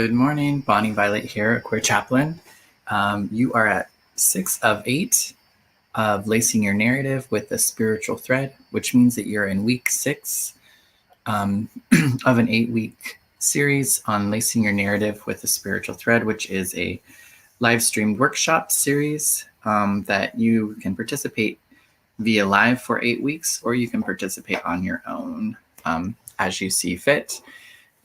Good morning, Bonnie Violet here, Queer Chaplain. You are at 6 of 8 of Lacing Your Narrative with a Spiritual Thread, which means that you're in week 6 of an 8-week series on Lacing Your Narrative with a Spiritual Thread, which is a live streamed workshop series that you can participate via live for 8 weeks, or you can participate on your own as you see fit.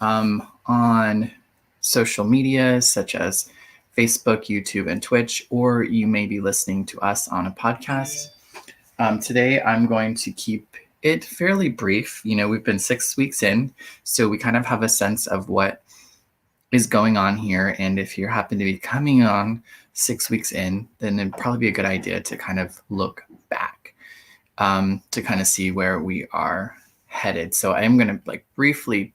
On social media such as Facebook, YouTube, and Twitch, or you may be listening to us on a podcast. Today, I'm going to keep it fairly brief. We've been 6 weeks in, so we kind of have a sense of what is going on here. And if you happen to be coming on 6 weeks in, then it'd probably be a good idea to kind of look back to kind of see where we are headed. So I'm going to briefly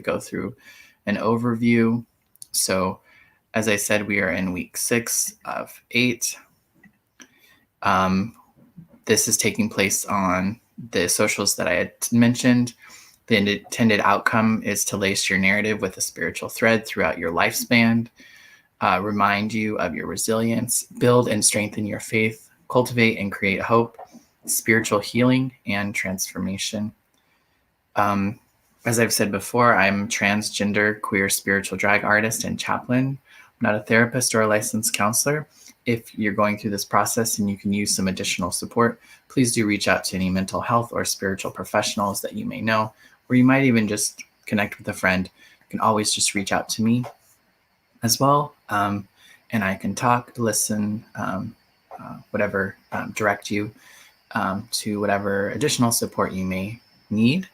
go through an overview. So as I said, we are in week 6 of 8. This is taking place on the socials that I had mentioned. The intended outcome is to lace your narrative with a spiritual thread throughout your lifespan, remind you of your resilience, build and strengthen your faith, cultivate and create hope, spiritual healing, and transformation. As I've said before, I'm transgender, queer, spiritual drag artist and chaplain. I'm not a therapist or a licensed counselor. If you're going through this process and you can use some additional support, please do reach out to any mental health or spiritual professionals that you may know, or you might even just connect with a friend. You can always just reach out to me as well, and I can talk, listen, whatever, direct you to whatever additional support you may need.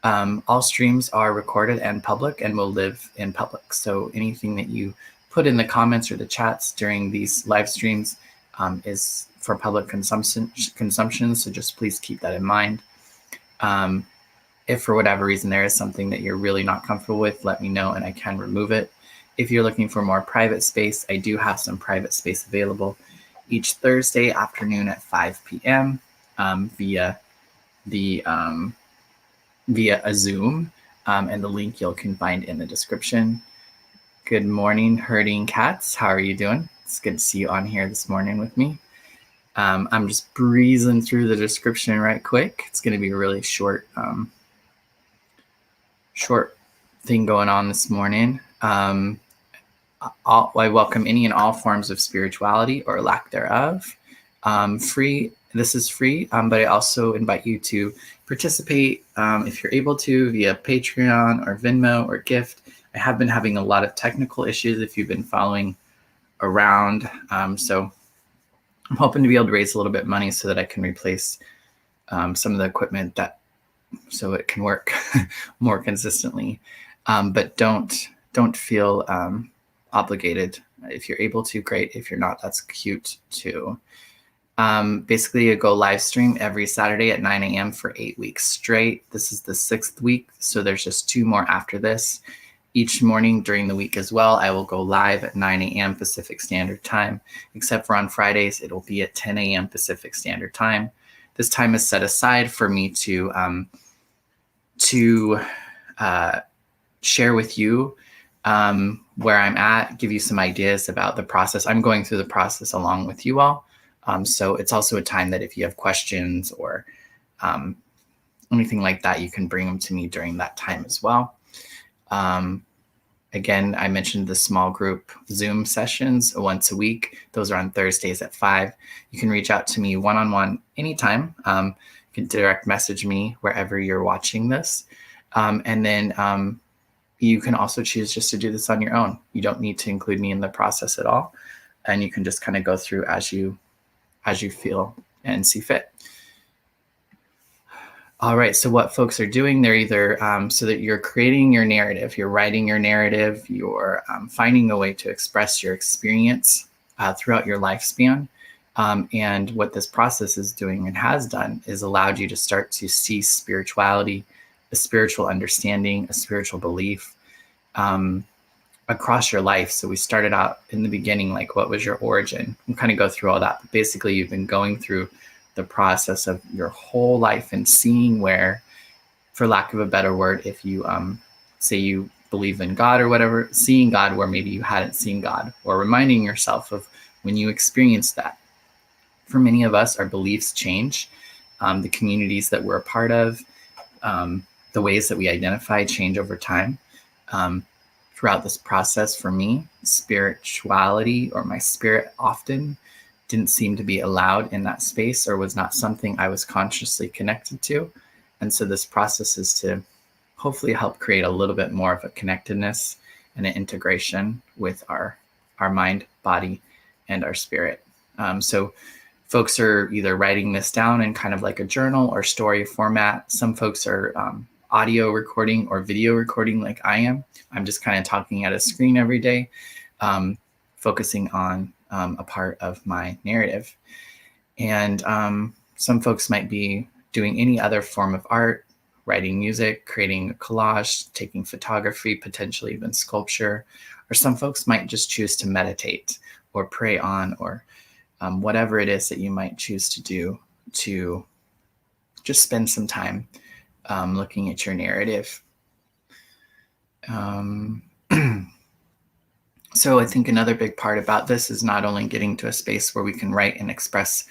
All streams are recorded and public and will live in public. So anything that you put in the comments or the chats during these live streams is for public consumption. So just please keep that in mind. If for whatever reason there is something that you're really not comfortable with, let me know and I can remove it. If you're looking for more private space, I do have some private space available each Thursday afternoon at 5 p.m. Via a Zoom, and the link you can find in the description. Good morning, herding cats. How are you doing? It's good to see you on here this morning with me. I'm just breezing through the description right quick. It's going to be a really short thing going on this morning. I welcome any and all forms of spirituality or lack thereof. This is free, but I also invite you to participate if you're able to via Patreon or Venmo or gift. I have been having a lot of technical issues if you've been following around. So I'm hoping to be able to raise a little bit of money so that I can replace some of the equipment so it can work more consistently. But don't feel obligated. If you're able to, great. If you're not, that's cute too. Basically, I go live stream every Saturday at 9 a.m. for 8 weeks straight. This is the 6th week, so there's just 2 more after this. Each morning during the week as well, I will go live at 9 a.m. Pacific Standard Time, except for on Fridays, it'll be at 10 a.m. Pacific Standard Time. This time is set aside for me to share with you where I'm at, give you some ideas about the process. I'm going through the process along with you all. So it's also a time that if you have questions or anything like that, you can bring them to me during that time as well. Again, I mentioned the small group Zoom sessions once a week. Those are on Thursdays at 5. You can reach out to me one-on-one anytime. You can direct message me wherever you're watching this. And then you can also choose just to do this on your own. You don't need to include me in the process at all. And you can just kind of go through as you feel and see fit. All right, so what folks are doing, they're either so that you're creating your narrative, you're writing your narrative, you're finding a way to express your experience throughout your lifespan. And what this process is doing and has done is allowed you to start to see spirituality, a spiritual understanding, a spiritual belief across your life. So we started out in the beginning, like what was your origin? We'll kind of go through all that. But basically, you've been going through the process of your whole life and seeing where, for lack of a better word, if you say you believe in God or whatever, seeing God where maybe you hadn't seen God, or reminding yourself of when you experienced that. For many of us, our beliefs change. The communities that we're a part of, the ways that we identify change over time. Throughout this process, for me, spirituality or my spirit often didn't seem to be allowed in that space, or was not something I was consciously connected to. And so this process is to hopefully help create a little bit more of a connectedness and an integration with our mind, body, and our spirit. So folks are either writing this down in kind of like a journal or story format. Some folks are audio recording or video recording like I am. I'm just kind of talking at a screen every day, focusing on a part of my narrative. And some folks might be doing any other form of art, writing music, creating a collage, taking photography, potentially even sculpture. Or some folks might just choose to meditate or pray on, or whatever it is that you might choose to do to just spend some time looking at your narrative. So I think another big part about this is not only getting to a space where we can write and express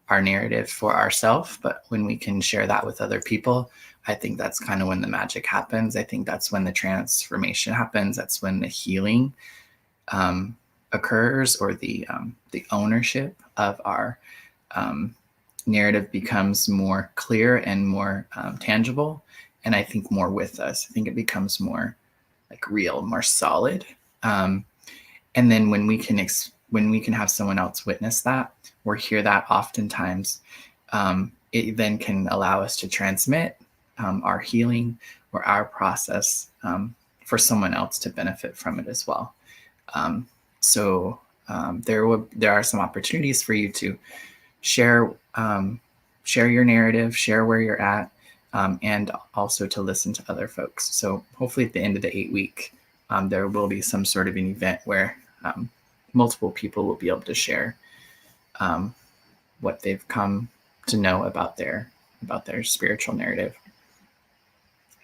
our narrative for ourselves, but when we can share that with other people, I think that's kind of when the magic happens. I think that's when the transformation happens. That's when the healing occurs, or the ownership of our narrative becomes more clear and more tangible. And I think more with us. I think it becomes more like real, more solid. And then when we can have someone else witness that or hear that, oftentimes it then can allow us to transmit our healing or our process for someone else to benefit from it as well. So there are some opportunities for you to share your narrative, share where you're at, and also to listen to other folks. So hopefully at the end of the 8-week, there will be some sort of an event where multiple people will be able to share what they've come to know about their spiritual narrative.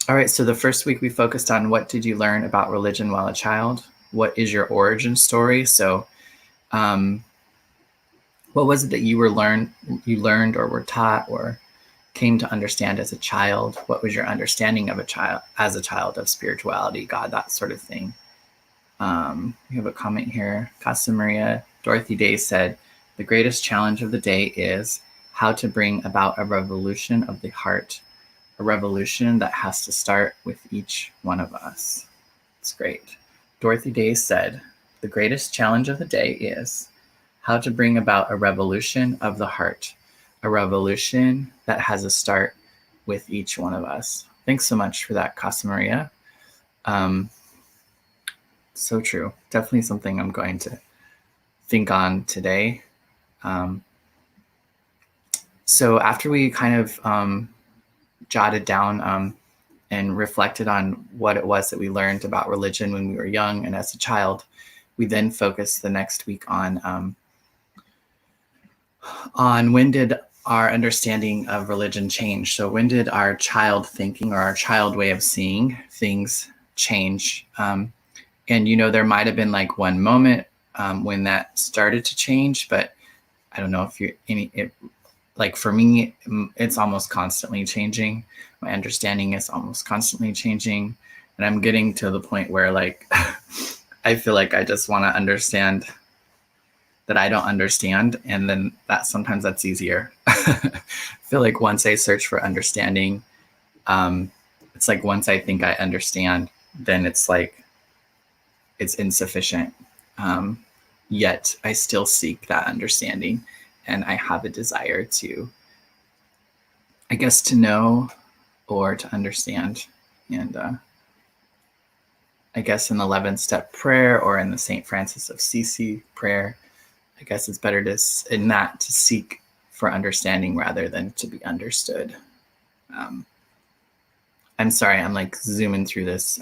All right, so the first week we focused on what did you learn about religion while a child? What is your origin story? So what was it that you learned or were taught or came to understand as a child? What was your understanding of as a child of spirituality, God, that sort of thing? We have a comment here. Casa Maria, Dorothy Day said, the greatest challenge of the day is how to bring about a revolution of the heart, a revolution that has to start with each one of us. It's great. Dorothy Day said, the greatest challenge of the day is how to bring about a revolution of the heart, a revolution that has a start with each one of us. Thanks so much for that, Casa Maria. So true. Definitely something I'm going to think on today. So after we kind of jotted down and reflected on what it was that we learned about religion when we were young and as a child, we then focused the next week on when did our understanding of religion change? So when did our child thinking or our child way of seeing things change? And, there might have been like one moment when that started to change, but I don't know if like for me, it's almost constantly changing. My understanding is almost constantly changing. And I'm getting to the point where like, I feel like I just want to understand that I don't understand. And then sometimes that's easier. I feel like once I search for understanding, it's like once I think I understand, then it's like, it's insufficient. Yet I still seek that understanding, and I have a desire to, I guess, to know or to understand. And I guess in the 11th step prayer or in the St. Francis of Assisi prayer, I guess it's better to seek for understanding rather than to be understood. I'm sorry, I'm like zooming through this.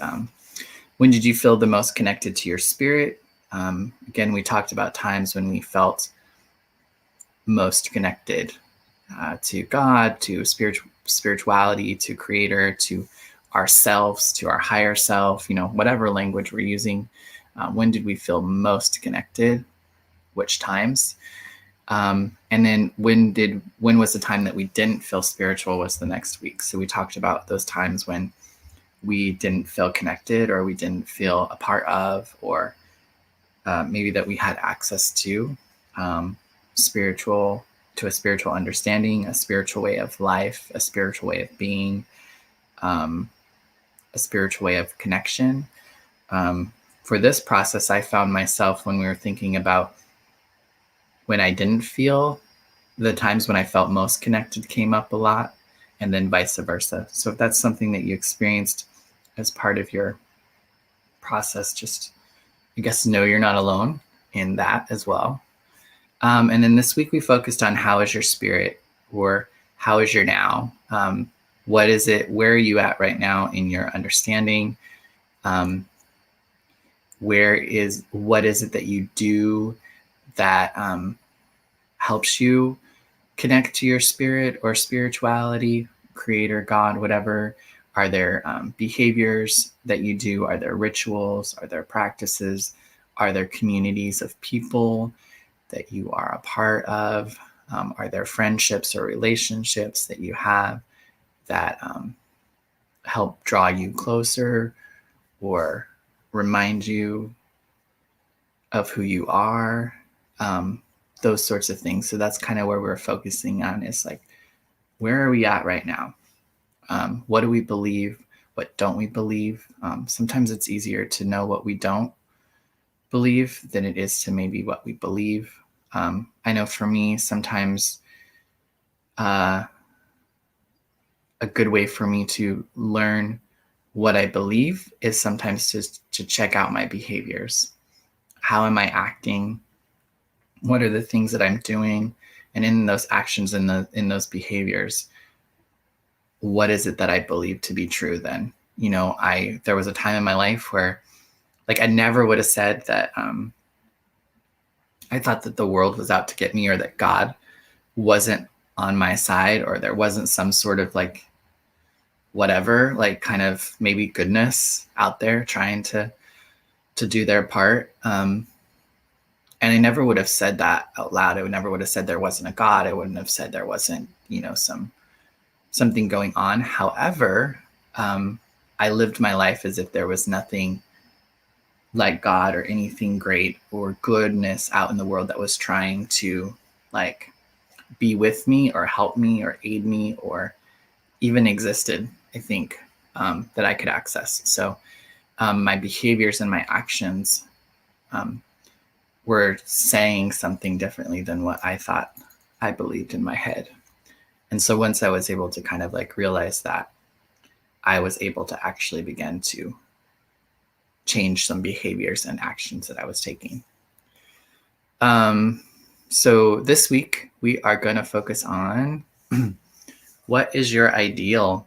When did you feel the most connected to your spirit? Again, we talked about times when we felt most connected to God, to spirituality, to Creator, to ourselves, to our higher self, whatever language we're using. When did we feel most connected? Which times? And then when was the time that we didn't feel spiritual was the next week. So we talked about those times when we didn't feel connected, or we didn't feel a part of, or maybe that we had access to a spiritual understanding, a spiritual way of life, a spiritual way of being, a spiritual way of connection. For this process, I found myself, when we were thinking about when I didn't feel, the times when I felt most connected came up a lot, and then vice versa. So if that's something that you experienced as part of your process, just, I guess, know you're not alone in that as well. And then this week we focused on how is your spirit, or how is your now? What is it? Where are you at right now in your understanding? What is it that you do that helps you connect to your spirit or spirituality, creator, God, whatever? Are there behaviors that you do? Are there rituals? Are there practices? Are there communities of people that you are a part of? Are there friendships or relationships that you have that help draw you closer or remind you of who you are? Those sorts of things. So that's kind of where we're focusing on, is like, where are we at right now? What do we believe? What don't we believe? Sometimes it's easier to know what we don't believe than it is to maybe what we believe. I know for me, sometimes a good way for me to learn what I believe is sometimes just to check out my behaviors. How am I acting? What are the things that I'm doing? And in those actions, in those behaviors, what is it that I believe to be true then? There was a time in my life where, like, I never would have said that I thought that the world was out to get me, or that God wasn't on my side, or there wasn't some sort of like whatever, like kind of maybe goodness out there trying to do their part. And I never would have said that out loud. I never would have said there wasn't a God. I wouldn't have said there wasn't, something going on. However, I lived my life as if there was nothing like God or anything great or goodness out in the world that was trying to like be with me or help me or aid me or even existed, I think, that I could access. So my behaviors and my actions were saying something differently than what I thought I believed in my head. And so once I was able to kind of like realize that, I was able to actually begin to change some behaviors and actions that I was taking. So this week we are going to focus on what is your ideal?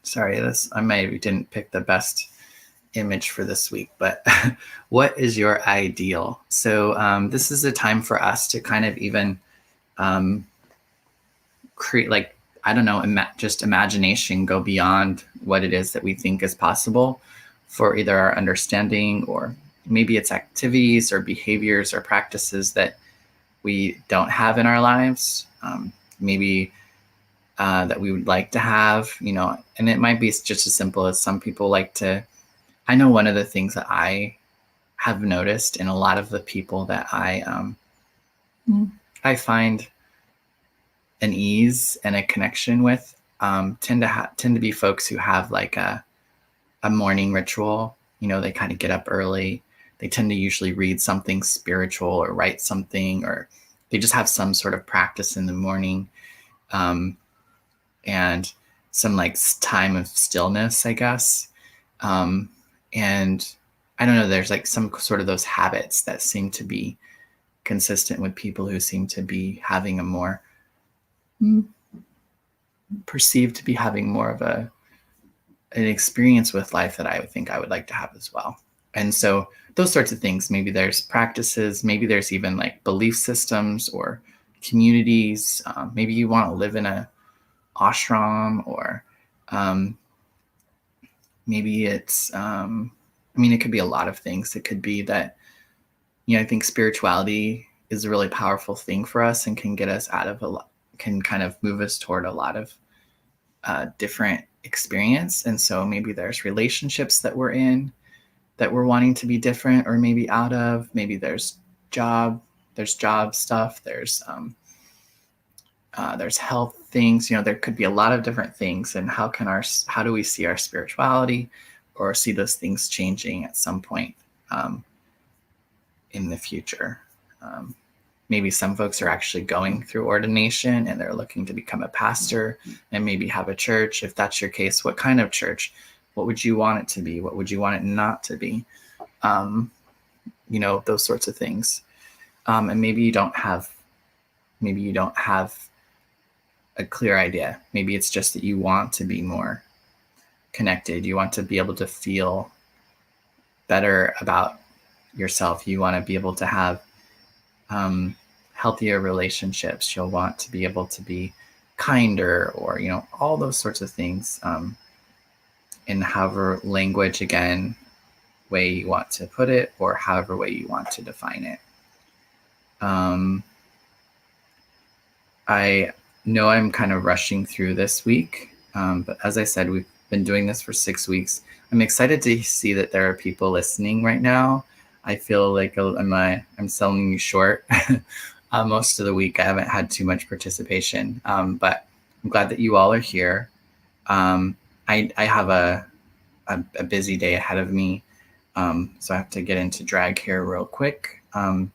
Sorry, I maybe didn't pick the best image for this week, but what is your ideal? So this is a time for us to kind of even create, like, I don't know, just imagination, go beyond what it is that we think is possible for either our understanding, or maybe it's activities or behaviors or practices that we don't have in our lives, maybe that we would like to have, and it might be just as simple as some people like to, I know one of the things that I have noticed in a lot of the people that I find an ease and a connection with tend to be folks who have like a morning ritual. They kind of get up early. They tend to usually read something spiritual or write something, or they just have some sort of practice in the morning, and some like time of stillness, I guess. And I don't know, there's like some sort of those habits that seem to be consistent with people who seem to be having a more perceived to be having more of an experience with life that I would think I would like to have as well. And so those sorts of things, maybe there's practices, maybe there's even like belief systems or communities. Maybe you want to live in a ashram, or maybe it's, it could be a lot of things. It could be that, I think spirituality is a really powerful thing for us and can get us out of can kind of move us toward a lot of different experience. And so maybe there's relationships that we're in that we're wanting to be different or maybe out of. Maybe there's job stuff. There's health things. There could be a lot of different things. And how do we see our spirituality or see those things changing at some point in the future? Maybe some folks are actually going through ordination and they're looking to become a pastor and maybe have a church. If that's your case, what kind of church? What would you want it to be? What would you want it not to be? Those sorts of things. And maybe you don't have a clear idea. Maybe it's just that you want to be more connected. You want to be able to feel better about yourself. You want to be able to have healthier relationships. You'll want to be able to be kinder, or all those sorts of things, in however language, again, way you want to put it, or however way you want to define it. I know I'm kind of rushing through this week, but as I said, we've been doing this for 6 weeks. I'm excited to see that there are people listening right now. I feel like I'm selling you short. Most of the week I haven't had too much participation, but I'm glad that you all are here. I have a busy day ahead of me, so I have to get into drag here real quick for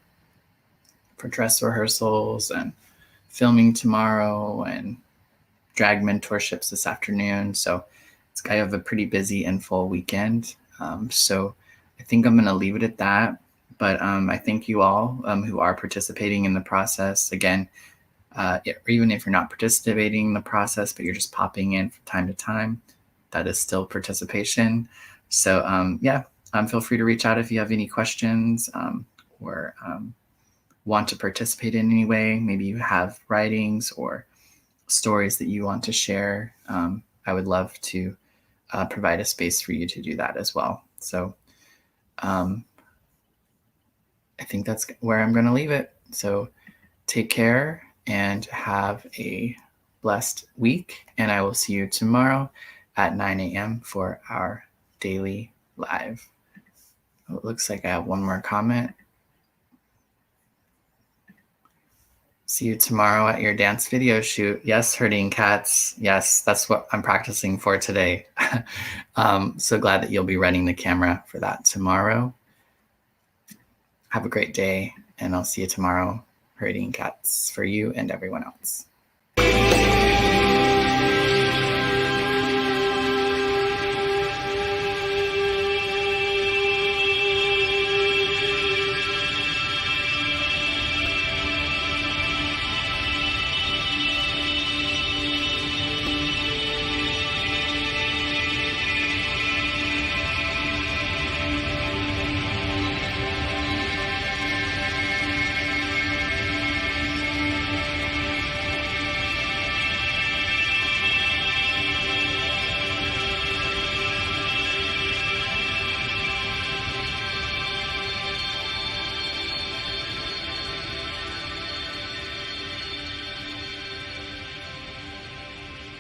dress rehearsals and filming tomorrow and drag mentorships this afternoon. So I have a pretty busy and full weekend. So I think I'm going to leave it at that. But I thank you all who are participating in the process. Again, even if you're not participating in the process, but you're just popping in from time to time, that is still participation. So feel free to reach out if you have any questions or want to participate in any way. Maybe you have writings or stories that you want to share. I would love to provide a space for you to do that as well. So I think that's where I'm going to leave it. So take care and have a blessed week. And I will see you tomorrow at 9 a.m. for our daily live. Oh, it looks like I have one more comment. See you tomorrow at your dance video shoot. Yes, herding cats. Yes, that's what I'm practicing for today. So glad that you'll be running the camera for that tomorrow. Have a great day, and I'll see you tomorrow herding cats for you and everyone else.